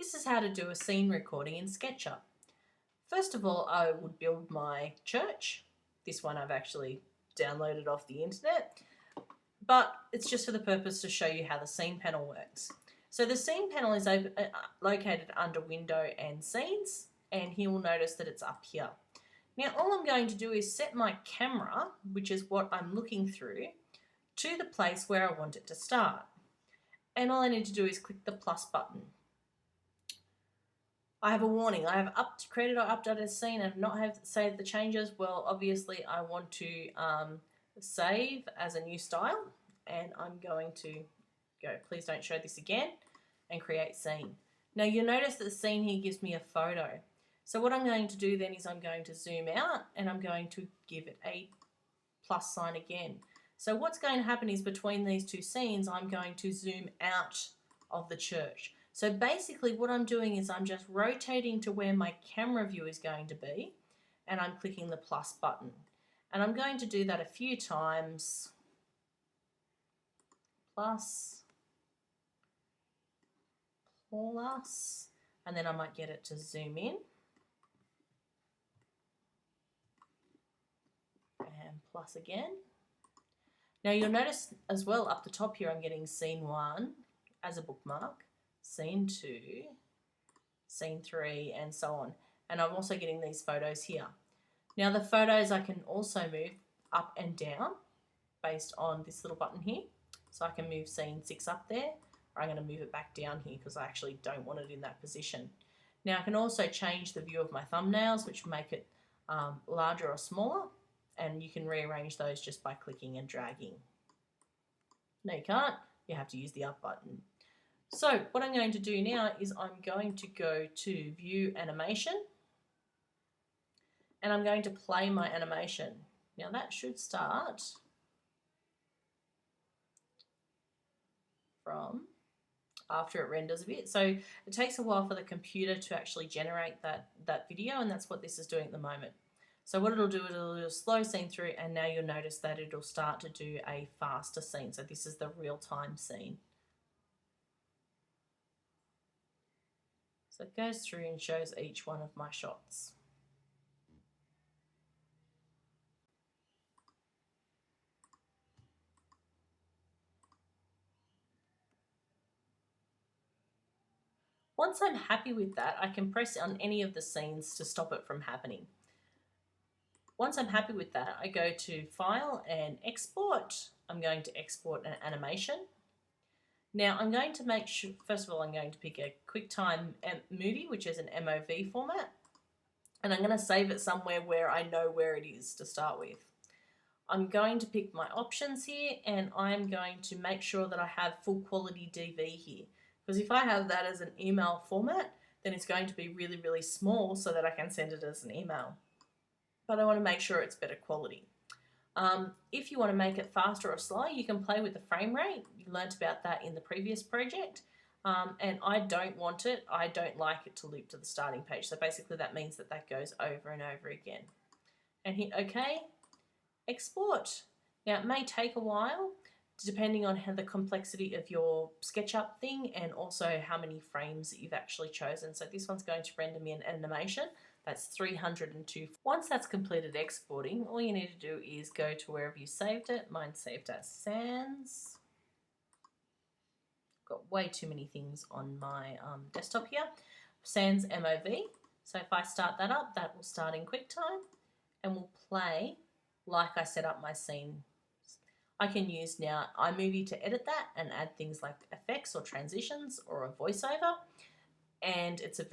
This is how to do a scene recording in SketchUp. First of all, I would build my church. This one I've actually downloaded off the internet, but it's just for the purpose to show you how the scene panel works. So the scene panel is located under Window and Scenes, and you will notice that it's up here. Now all I'm going to do is set my camera, which is what I'm looking through, to the place where I want it to start. And all I need to do is click the plus button. I have a warning. I have created or updated a scene and not have saved the changes. Well, obviously I want to save as a new style, and I'm going to go, please don't show this again, and create scene. Now you'll notice that the scene here gives me a photo. So what I'm going to do then is I'm going to zoom out and I'm going to give it a plus sign again. So what's going to happen is between these two scenes, I'm going to zoom out of the church. So basically what I'm doing is I'm just rotating to where my camera view is going to be, and I'm clicking the plus button. And I'm going to do that a few times. Plus, and then I might get it to zoom in. And plus again. Now you'll notice as well up the top here I'm getting scene 1 as a bookmark, scene 2, scene 3, and so on. And I'm also getting these photos here. Now the photos I can also move up and down based on this little button here. So I can move scene 6 up there, or I'm going to move it back down here because I actually don't want it in that position. Now I can also change the view of my thumbnails, which make it larger or smaller, and you can rearrange those just by clicking and dragging. No, you can't. You have to use the up button. So what I'm going to do now is I'm going to go to View Animation, and I'm going to play my animation. Now that should start from after it renders a bit. So it takes a while for the computer to actually generate that video, and that's what this is doing at the moment. So what it'll do, it'll do a slow scene through, and now you'll notice that it'll start to do a faster scene. So this is the real-time scene. So it goes through and shows each one of my shots. Once I'm happy with that, I can press on any of the scenes to stop it from happening. Once I'm happy with that, I go to File and Export. I'm going to export an animation. Now I'm going to make sure, first of all, I'm going to pick a QuickTime movie, which is an MOV format, and I'm going to save it somewhere where I know where it is to start with. I'm going to pick my options here, and I'm going to make sure that I have full quality DV here, because if I have that as an email format, then it's going to be really, really small so that I can send it as an email. But I want to make sure it's better quality. If you want to make it faster or slower, you can play with the frame rate. You learnt about that in the previous project. And I don't want it. I don't like it to loop to the starting page. So basically that means that that goes over and over again. And hit OK, export. Now it may take a while depending on how the complexity of your SketchUp thing and also how many frames that you've actually chosen. So this one's going to render me an animation. That's 302. Once that's completed exporting, all you need to do is go to wherever you saved it. Mine's saved as Sans. Got way too many things on my desktop here. Sans MOV. So if I start that up, that will start in QuickTime and will play like I set up my scene. I can use now iMovie to edit that and add things like effects or transitions or a voiceover, and it's a very